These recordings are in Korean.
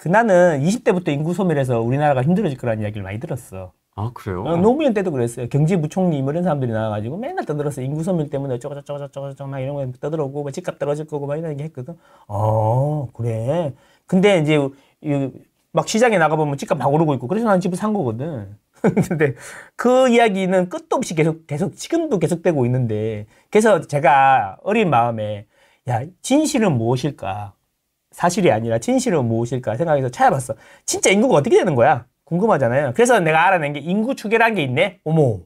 나는 20대부터 인구 소멸해서 우리나라가 힘들어질 거라는 이야기를 많이 들었어. 아, 그래요? 노무현 때도 그랬어요. 경제부총리 뭐 이런 사람들이 나와가지고 맨날 떠들었어. 인구 소멸 때문에 어쩌고저쩌고 막 이런 거 떠들었고, 뭐 집값 떨어질 거고 막 이런 얘기 했거든. 그래. 근데 이제 막 시장에 나가보면 집값 막 오르고 있고, 그래서 난 집을 산 거거든. 근데 그 이야기는 끝도 없이 계속 지금도 계속되고 있는데, 그래서 제가 어린 마음에 야, 진실은 무엇일까? 사실이 아니라 진실은 무엇일까 생각해서 찾아봤어. 진짜 인구가 어떻게 되는 거야? 궁금하잖아요. 그래서 내가 알아낸 게 인구 추계라는 게 있네? 어머,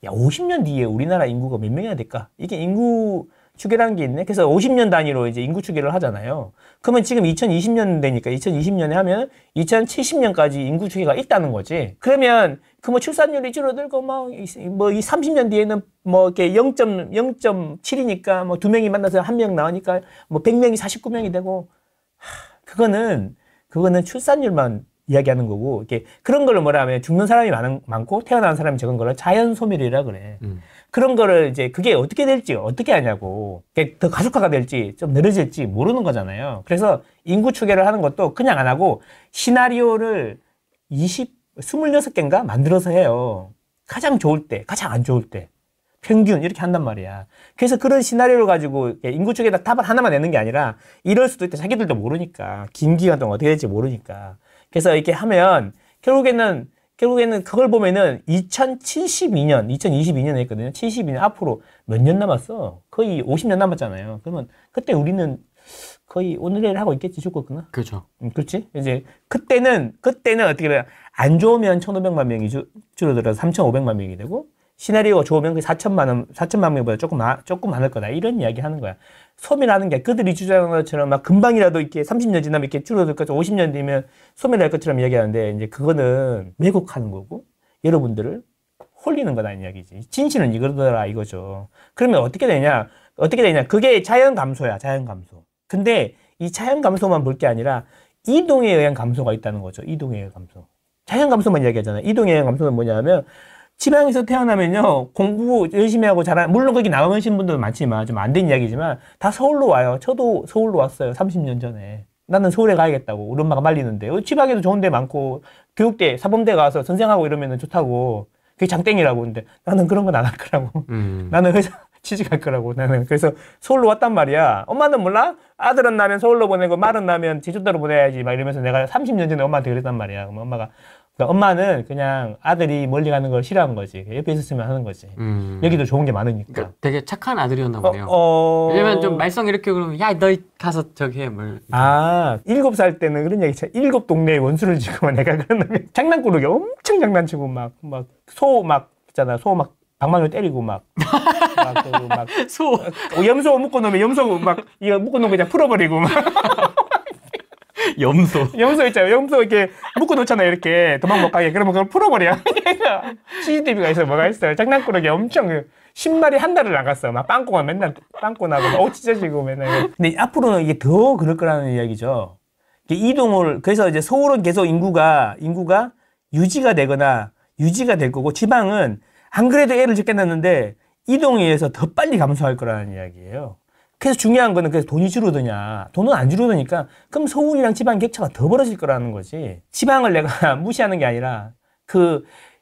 야, 50년 뒤에 우리나라 인구가 몇 명이나 될까? 이게 인구 추계라는 게 있네? 그래서 50년 단위로 이제 인구 추계를 하잖아요. 그러면 지금 2020년 되니까 2020년에 하면 2070년까지 인구 추계가 있다는 거지. 그러면 그 뭐 출산율이 줄어들고 뭐 이 30년 뒤에는 뭐 이렇게 0.7이니까 뭐 2명이 만나서 1명 나오니까 뭐 100명이 49명이 되고, 그거는 출산율만 이야기하는 거고, 이렇게 그런 거를 뭐라 하면 죽는 사람이 많고 태어나는 사람이 적은 거를 자연 소멸이라 그래. 그런 거를 이제 그게 어떻게 될지 어떻게 하냐고, 더 가속화가 될지 좀 느려질지 모르는 거잖아요. 그래서 인구 추계를 하는 것도 그냥 안 하고 시나리오를 26개인가 만들어서 해요. 가장 좋을 때, 가장 안 좋을 때, 평균 이렇게 한단 말이야. 그래서 그런 시나리오를 가지고 인구 추계에다 답을 하나만 내는 게 아니라 이럴 수도 있다. 자기들도 모르니까. 긴 기간 동안 어떻게 될지 모르니까. 그래서 이렇게 하면 결국에는 그걸 보면은 2022년에 했거든요. 72년 앞으로 몇 년 남았어? 거의 50년 남았잖아요. 그러면 그때 우리는 거의 오늘을 하고 있겠지, 죽었구나. 그렇죠. 그렇지? 이제 그때는 어떻게 돼요? 안 좋으면 1,500만 명이 줄어들어서 3,500만 명이 되고, 시나리오가 좋으면 그 4천만 명보다 조금 많을 거다. 이런 이야기 하는 거야. 소멸하는 게 그들이 주장하는 것처럼 막 금방이라도 이렇게 30년 지나면 이렇게 줄어들 것처럼 50년 뒤면 소멸할 것처럼 이야기하는데, 이제 그거는 왜곡하는 거고, 여러분들을 홀리는 거다 이야기지. 진실은 이거더라 이거죠. 그러면 어떻게 되냐? 그게 자연 감소야, 자연 감소. 근데 이 자연 감소만 볼 게 아니라 이동에 의한 감소가 있다는 거죠. 이동에 의한 감소. 자연 감소만 이야기하잖아요. 이동에 의한 감소는 뭐냐면, 지방에서 태어나면요, 공부 열심히 하고 물론 거기 나오신 분들도 많지만, 좀 안 된 이야기지만, 다 서울로 와요. 저도 서울로 왔어요. 30년 전에. 나는 서울에 가야겠다고. 우리 엄마가 말리는데. 지방에도 좋은 데 많고, 교육대, 사범대 가서 선생하고 이러면 좋다고. 그게 장땡이라고. 근데 나는 그런 건 안 할 거라고. 나는 회사 취직할 거라고. 나는. 그래서 서울로 왔단 말이야. 엄마는 몰라? 아들은 나면 서울로 보내고, 말은 나면 제주도로 보내야지. 막 이러면서 내가 30년 전에 엄마한테 그랬단 말이야. 그럼 엄마가. 그러니까 엄마는 그냥 아들이 멀리 가는 걸 싫어하는 거지. 옆에 있었으면 하는 거지. 여기도 좋은 게 많으니까. 그러니까 되게 착한 아들이었나 보네요. 왜냐면 좀 말썽 이렇게 그러면, 야, 너 가서 저기 해. 뭘. 7살 때는 그런 얘기 있잖아. 7 동네에 원수를 지고 내가 그런 장난꾸러기 엄청 장난치고 소 있잖아. 소 방망이로 때리고 소. 염소 묶어놓으면 염소 이거 묶어놓으면 그냥 풀어버리고 염소 있잖아요. 염소 이렇게 묶어놓잖아요. 이렇게 도망 못 가게. 그러면 그걸 풀어버려. CCTV가 있어. 뭐가 있어요. 장난꾸러기 엄청 신발이 한 달을 나갔어. 빵꾸가 맨날 빵꾸 나고 옷 찢어지고 맨날. 근데 앞으로는 이게 더 그럴 거라는 이야기죠. 그래서 이제 서울은 계속 인구가 유지가 될 거고, 지방은 안 그래도 애를 적게났는데 이동에 의해서 더 빨리 감소할 거라는 이야기예요. 그래서 중요한 거는 그래서 돈이 줄어드냐. 돈은 안 줄어드니까 그럼 서울이랑 지방 격차가 더 벌어질 거라는 거지. 지방을 내가 무시하는 게 아니라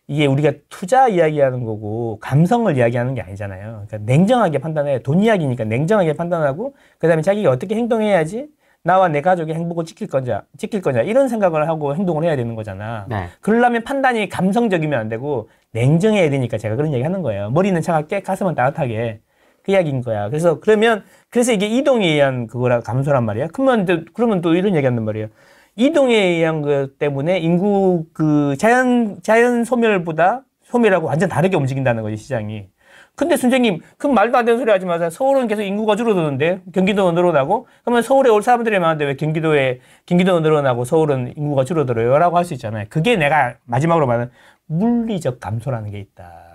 이게 우리가 투자 이야기하는 거고 감성을 이야기하는 게 아니잖아요. 그러니까 냉정하게 판단해. 돈 이야기니까 냉정하게 판단하고, 그 다음에 자기가 어떻게 행동해야지 나와 내 가족의 행복을 지킬 거냐 이런 생각을 하고 행동을 해야 되는 거잖아. 네. 그러려면 판단이 감성적이면 안 되고 냉정해야 되니까 제가 그런 얘기 하는 거예요. 머리는 차갑게 가슴은 따뜻하게. 그 이야기인 거야. 그래서 이게 이동에 의한 그거라 감소란 말이야. 그러면 또 이런 얘기 한단 말이에요. 이동에 의한 것 때문에 인구 자연 소멸하고 완전 다르게 움직인다는 거지, 시장이. 근데 선생님, 그럼 말도 안 되는 소리 하지 마세요. 서울은 계속 인구가 줄어드는데 경기도는 늘어나고, 그러면 서울에 올 사람들이 많은데 왜 경기도는 늘어나고 서울은 인구가 줄어들어요? 라고 할 수 있잖아요. 그게 내가 마지막으로 말하는 물리적 감소라는 게 있다.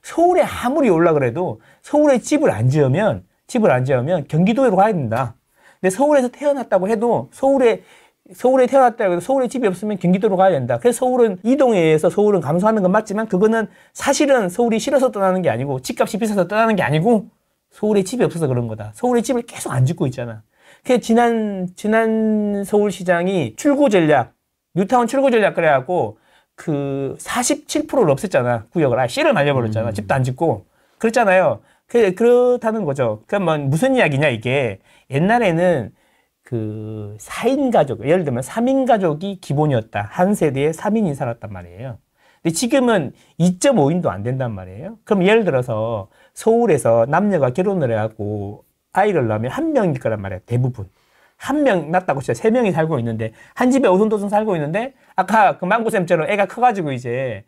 서울에 아무리 올라 그래도 서울에 집을 안 지으면 경기도로 가야 된다. 근데 서울에서 태어났다고 해도 서울에 태어났다고 해도 서울에 집이 없으면 경기도로 가야 된다. 그래서 서울은 이동에 의해서 서울은 감소하는 건 맞지만, 그거는 사실은 서울이 싫어서 떠나는 게 아니고 집값이 비싸서 떠나는 게 아니고 서울에 집이 없어서 그런 거다. 서울에 집을 계속 안 짓고 있잖아. 그래서 지난 서울시장이 출구 전략, 뉴타운 출구 전략 그래갖고 그 47%를 없앴잖아. 구역을. 씨를 말려버렸잖아. 집도 안 짓고. 그랬잖아요. 그렇다는 거죠. 그러면 뭐 무슨 이야기냐, 이게. 옛날에는 그 4인 가족, 예를 들면 3인 가족이 기본이었다. 한 세대에 3인이 살았단 말이에요. 근데 지금은 2.5인도 안 된단 말이에요. 그럼 예를 들어서 서울에서 남녀가 결혼을 해갖고 아이를 낳으면 한 명일 거란 말이에요. 대부분. 한 명 낳았다고 진짜 3명이 살고 있는데, 한 집에 오손도손 살고 있는데, 아까 그 망고쌤처럼 애가 커가지고 이제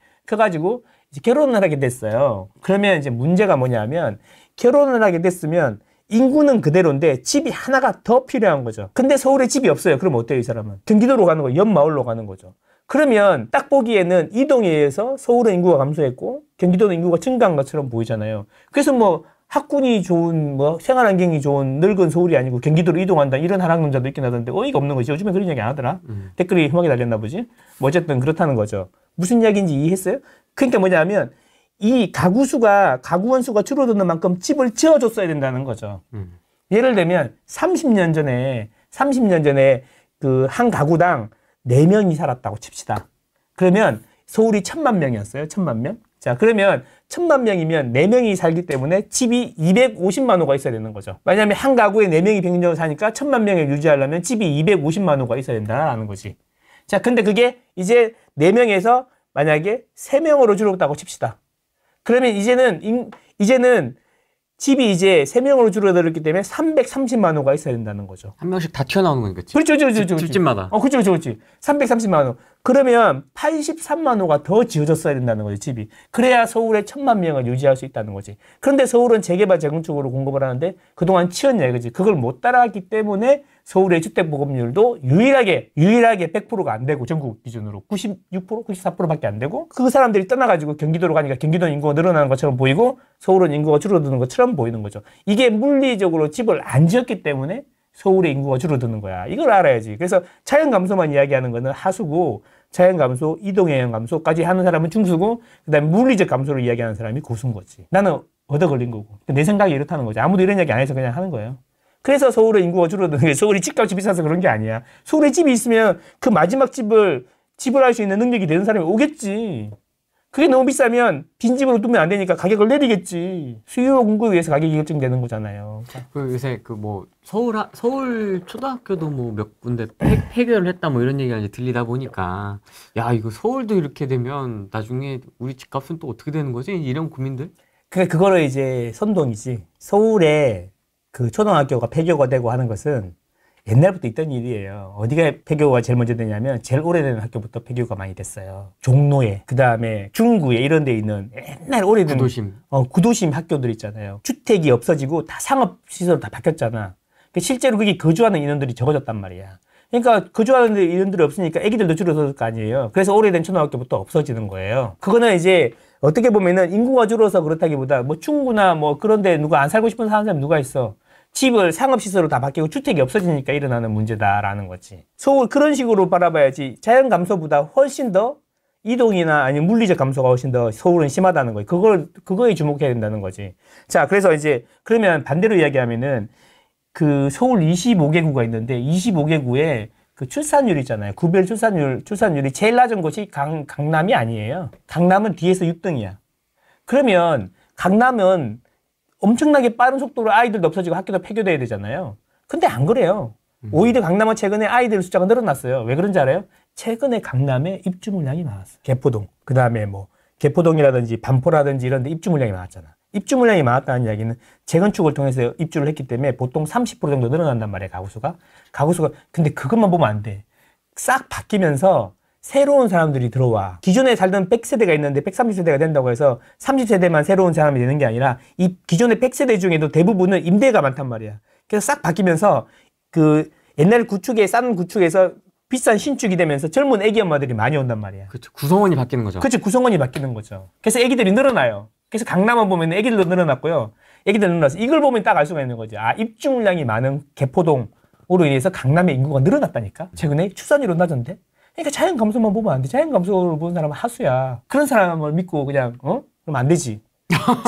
결혼을 하게 됐어요. 그러면 이제 문제가 뭐냐면, 결혼을 하게 됐으면 인구는 그대로인데 집이 하나가 더 필요한 거죠. 근데 서울에 집이 없어요. 그럼 어때요, 이 사람은? 경기도로 가는 거예요. 옆 마을로 가는 거죠. 그러면 딱 보기에는 이동에 의해서 서울의 인구가 감소했고 경기도는 인구가 증가한 것처럼 보이잖아요. 그래서 뭐 학군이 좋은, 뭐 생활 환경이 좋은 늙은 서울이 아니고 경기도로 이동한다, 이런 한학론자도 있긴 하던데 어이가 없는 거지. 요즘에 그런 이야기 안 하더라. 댓글이 흠하게 달렸나 보지. 뭐 어쨌든 그렇다는 거죠. 무슨 이야기인지 이해했어요? 그러니까 뭐냐면 이 가구 원수가 줄어드는 만큼 집을 지어줬어야 된다는 거죠. 예를 들면 30년 전에 그 한 가구당 4명이 살았다고 칩시다. 그러면 서울이 1000만 명이었어요. 1000만 명. 자, 그러면 1000만 명이면 4명이 살기 때문에 집이 250만 호가 있어야 되는 거죠. 왜냐하면 한 가구에 4명이 평균적으로 사니까 1000만 명을 유지하려면 집이 250만 호가 있어야 된다라는 거지. 자, 근데 그게 이제 4명에서 만약에 3명으로 줄었다고 칩시다. 그러면 이제는 집이 이제 3명으로 줄어들었기 때문에 330만 호가 있어야 된다는 거죠. 한 명씩 다 튀어나오는 거니까. 그렇죠. 집집마다. 그렇지. 330만 호. 그러면 83만 호가 더 지어졌어야 된다는 거죠, 집이. 그래야 서울에 1000만 명을 유지할 수 있다는 거지. 그런데 서울은 재개발 재건축으로 공급을 하는데 그동안 치웠냐 이거지. 그걸 못 따라하기 때문에 서울의 주택 보급률도 유일하게 100%가 안 되고, 전국 기준으로 96%, 94%밖에 안 되고, 그 사람들이 떠나가지고 경기도로 가니까 경기도 인구가 늘어나는 것처럼 보이고 서울은 인구가 줄어드는 것처럼 보이는 거죠. 이게 물리적으로 집을 안 지었기 때문에 서울의 인구가 줄어드는 거야. 이걸 알아야지. 그래서 자연 감소만 이야기하는 거는 하수고, 자연 감소, 이동 영향 감소까지 하는 사람은 중수고, 그다음에 물리적 감소를 이야기하는 사람이 고수인 거지. 나는 얻어 걸린 거고. 내 생각이 이렇다는 거지. 아무도 이런 이야기 안 해서 그냥 하는 거예요. 그래서 서울의 인구가 줄어드는 게, 서울이 집값이 비싸서 그런 게 아니야. 서울에 집이 있으면 그 마지막 집을 지불할 수 있는 능력이 되는 사람이 오겠지. 그게 너무 비싸면 빈집으로 두면 안 되니까 가격을 내리겠지. 수요 공급에 의해서 가격이 결정되는 거잖아요. 그 요새 그 뭐 서울 초등학교도 뭐 몇 군데 폐교를 했다 뭐 이런 얘기가 이제 들리다 보니까, 야, 이거 서울도 이렇게 되면 나중에 우리 집값은 또 어떻게 되는 거지? 이런 고민들? 그거를 이제 선동이지. 서울에 그 초등학교가 폐교가 되고 하는 것은 옛날부터 있던 일이에요. 어디가 폐교가 제일 먼저 되냐면 제일 오래된 학교부터 폐교가 많이 됐어요. 종로에, 그 다음에 중구에, 이런 데 있는 옛날 오래된 구도심 학교들 있잖아요. 주택이 없어지고 다 상업시설로 다 바뀌었잖아. 실제로 그게 거주하는 인원들이 적어졌단 말이야. 그러니까 거주하는 인원들이 없으니까 애기들도 줄어들 거 아니에요. 그래서 오래된 초등학교부터 없어지는 거예요. 그거는 이제 어떻게 보면은 인구가 줄어서 그렇다기보다 뭐 중구나 뭐 그런데 누가 안 살고 싶은 사람 누가 있어. 집을 상업시설로 다 바뀌고 주택이 없어지니까 일어나는 문제다라는 거지. 서울 그런 식으로 바라봐야지. 자연 감소보다 훨씬 더 이동이나 아니면 물리적 감소가 훨씬 더 서울은 심하다는 거예요. 그거에 주목해야 된다는 거지. 자, 그래서 이제 그러면 반대로 이야기하면은 그 서울 25개구가 있는데 25개구에 그 출산율 있잖아요. 구별 출산율이 제일 낮은 곳이 강남이 아니에요. 강남은 뒤에서 6등이야. 그러면 강남은 엄청나게 빠른 속도로 아이들도 없어지고 학교도 폐교돼야 되잖아요. 근데 안 그래요. 오히려 강남은 최근에 아이들 숫자가 늘어났어요. 왜 그런지 알아요? 최근에 강남에 입주 물량이 많았어요. 개포동, 그 다음에 뭐 개포동이라든지 반포라든지 이런 데 입주 물량이 많았잖아. 입주 물량이 많았다는 이야기는 재건축을 통해서 입주를 했기 때문에 보통 30% 정도 늘어난단 말이에요. 가구수가. 근데 그것만 보면 안 돼. 싹 바뀌면서 새로운 사람들이 들어와. 기존에 살던 100세대가 있는데 130세대가 된다고 해서 30세대만 새로운 사람이 되는 게 아니라 이 기존의 100세대 중에도 대부분은 임대가 많단 말이야. 그래서 싹 바뀌면서 그 옛날 싼 구축에서 비싼 신축이 되면서 젊은 애기 엄마들이 많이 온단 말이야. 그렇죠. 구성원이 바뀌는 거죠. 그렇죠. 구성원이 바뀌는 거죠. 그래서 애기들이 늘어나요. 그래서 강남을 보면 애기들도 늘어났고요. 애기들 늘어나서 이걸 보면 딱 알 수가 있는 거지. 아, 입주 물량이 많은 개포동으로 인해서 강남의 인구가 늘어났다니까. 최근에 출산율은 낮은데. 그러니까 자연 감소만 보면 안 돼. 자연 감소를 보는 사람은 하수야. 그런 사람을 믿고 그냥 그러면 안 되지.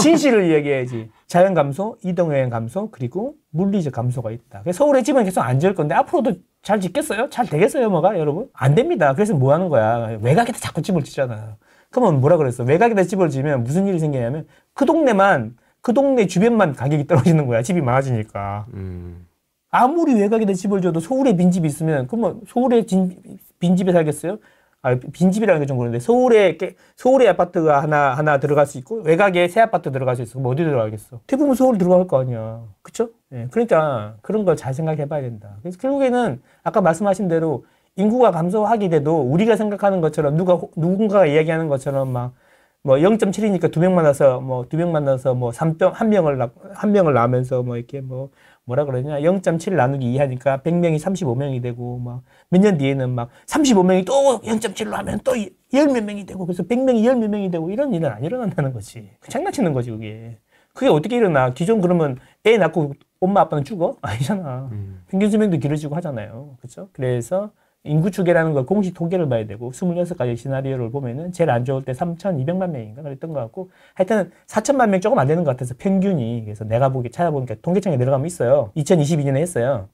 진실을 이야기해야지. 자연 감소, 이동 영향 감소, 그리고 물리적 감소가 있다. 그래서 서울의 집은 계속 안 지을 건데 앞으로도 잘 짓겠어요? 잘 되겠어요, 뭐가, 여러분? 안 됩니다. 그래서 뭐 하는 거야? 외곽에다 자꾸 집을 짓잖아. 그러면 뭐라 그랬어? 외곽에다 집을 지으면 무슨 일이 생기냐면 그 동네 주변만 가격이 떨어지는 거야. 집이 많아지니까. 아무리 외곽에다 집을 줘도 서울에 빈집이 있으면 그러면 서울에 빈집에 살겠어요? 아, 빈집이라는 게 좀 그런데 서울에 아파트가 하나 들어갈 수 있고 외곽에 새 아파트 들어갈 수 있어. 그럼 어디 들어가겠어? 대부분 서울 들어갈 거 아니야. 그쵸? 예, 그러니까 그런 걸 잘 생각해 봐야 된다. 그래서 결국에는 아까 말씀하신 대로 인구가 감소하게 돼도 우리가 생각하는 것처럼 누군가가 이야기하는 것처럼 막 뭐 0.7이니까 두 명 만나서 뭐 한 명을 낳으면서 뭐 이렇게 뭐라 그러냐 0.7 나누기 2 하니까 100명이 35명이 되고 막 몇 년 뒤에는 막 35명이 또 0.7로 하면 또 열 몇 명이 되고 그래서 100명이 열 몇 명이 되고 이런 일은 안 일어난다는 거지. 장난치는 거지 그게. 그게 어떻게 일어나? 기존 그러면 애 낳고 엄마 아빠는 죽어? 아니잖아. 평균 수명도 길어지고 하잖아요. 그렇죠? 그래서 인구 추계라는 걸 공식 통계를 봐야 되고 26가지 시나리오를 보면은 제일 안 좋을 때 3,200만 명인가 그랬던 것 같고 하여튼 4천만 명 조금 안 되는 것 같아서 평균이. 그래서 내가 찾아보니까 통계청에 들어가면 있어요. 2022년에 했어요.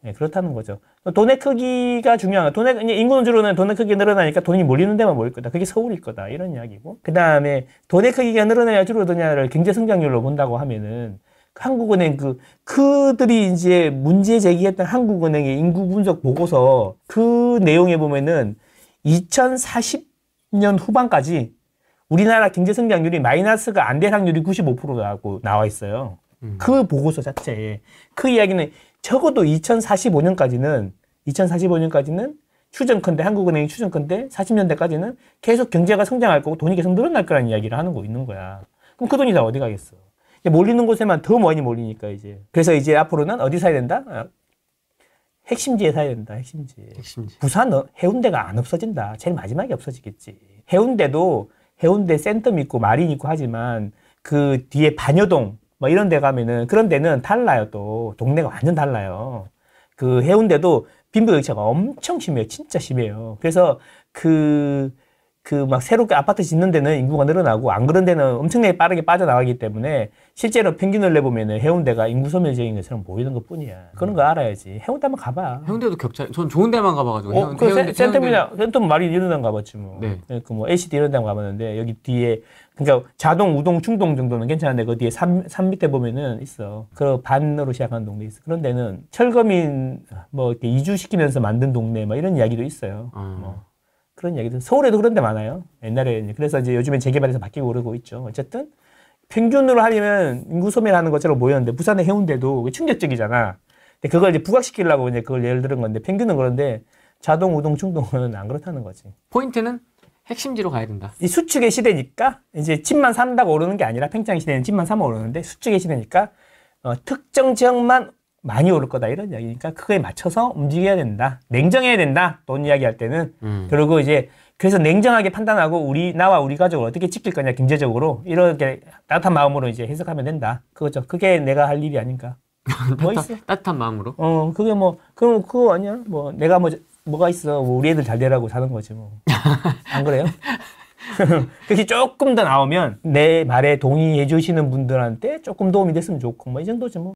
네, 그렇다는 거죠. 돈의 크기가 중요한 거야. 인구 줄로는 돈의 크기가 늘어나니까 돈이 몰리는 데만 몰릴 거다. 그게 서울일 거다. 이런 이야기고. 그 다음에 돈의 크기가 늘어나야 줄어드냐를 경제 성장률로 본다고 하면은 한국은행 그들이 이제 문제 제기했던 한국은행의 인구 분석 보고서 그 내용에 보면은 2040년 후반까지 우리나라 경제 성장률이 마이너스가 안 될 확률이 95%라고 나와 있어요. 그 보고서 자체에. 그 이야기는 적어도 2045년까지는 추정컨대 한국은행이 추정컨대 40년대까지는 계속 경제가 성장할 거고 돈이 계속 늘어날 거라는 이야기를 하는 거 있는 거야. 그럼 그 돈이 다 어디 가겠어? 몰리는 곳에만 더 많이 몰리니까 이제. 그래서 이제 앞으로는 어디 사야 된다? 핵심지에 사야 된다. 핵심지. 부산 해운대가 안 없어진다. 제일 마지막에 없어지겠지. 해운대 센텀 있고 마린 있고 하지만 그 뒤에 반여동 뭐 이런 데 가면은 그런 데는 달라요. 또 동네가 완전 달라요. 그 해운대도 빈부격차가 엄청 심해요. 진짜 심해요. 그래서 막 새롭게 아파트 짓는 데는 인구가 늘어나고 안 그런 데는 엄청나게 빠르게 빠져나가기 때문에 실제로 평균을 내보면은 해운대가 인구 소멸적인 것처럼 보이는 것 뿐이야. 그런 거 알아야지. 해운대 한번 가봐. 해운대도 전 좋은 데만 가봐가지고. 센텀이나 마리 이런 데 가봤지 뭐. 네. 그 뭐 LCD 이런 데 가봤는데 여기 뒤에 그러니까 자동, 우동, 충동 정도는 괜찮은데 그 뒤에 산 밑에 보면은 있어. 그 반으로 시작하는 동네 있어. 그런 데는 철거민 뭐 이렇게 이주시키면서 만든 동네 뭐 이런 이야기도 있어요. 뭐. 그런 얘기들. 서울에도 그런 데 많아요. 옛날에. 그래서 이제 요즘엔 재개발해서 바뀌고 그러고 있죠. 어쨌든 평균으로 하면 인구 소멸하는 것처럼 보였는데 부산의 해운대도 충격적이잖아. 근데 그걸 이제 부각시키려고 이제 그걸 예를 들은 건데 평균은 그런데 자동, 우동, 충동은 안 그렇다는 거지. 포인트는 핵심지로 가야 된다. 이 수축의 시대니까 이제 집만 산다고 오르는 게 아니라 팽창의 시대는 집만 사면 오르는데 수축의 시대니까 특정 지역만 많이 오를 거다 이런 이야기니까 그거에 맞춰서 움직여야 된다. 냉정해야 된다. 돈 이야기할 때는. 그리고 이제 그래서 냉정하게 판단하고 나와 우리 가족을 어떻게 지킬 거냐 경제적으로 이렇게 따뜻한 마음으로 이제 해석하면 된다. 그거죠. 그게 내가 할 일이 아닌가. 뭐 있어? 따뜻한 마음으로. 그게 그럼 그거 아니야? 내가 뭐가 있어? 우리 애들 잘 되라고 사는 거지 뭐. 안 그래요? 그렇게 조금 더 나오면 내 말에 동의해 주시는 분들한테 조금 도움이 됐으면 좋고 뭐 이 정도지 뭐.